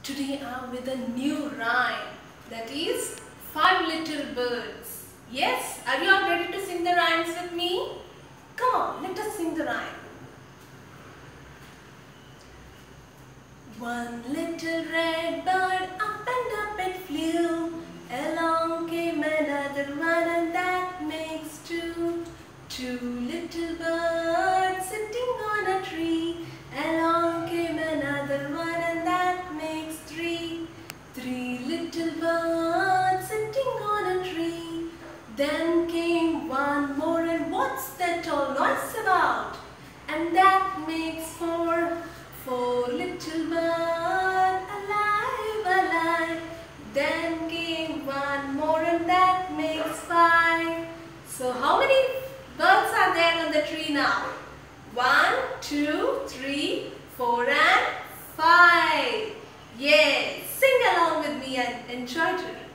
Today I'm with a new rhyme, that is Five Little Birds. Yes, are you all ready to sing the rhymes with me? Come on, let us sing the rhyme. One little red bird, up and up it flew. Along came another one, and that makes two. Two little birds sitting on a tree. Along came another one, and that makes three. Three little birds sitting on a tree. Then came one more, and what's that all noise about? And that makes four. Four little birds, alive, alive. Then came one more, and that makes five. So how many birds are there on the tree now? 1, 2, 3, 4 and 5. Yes, sing along with me and enjoy it.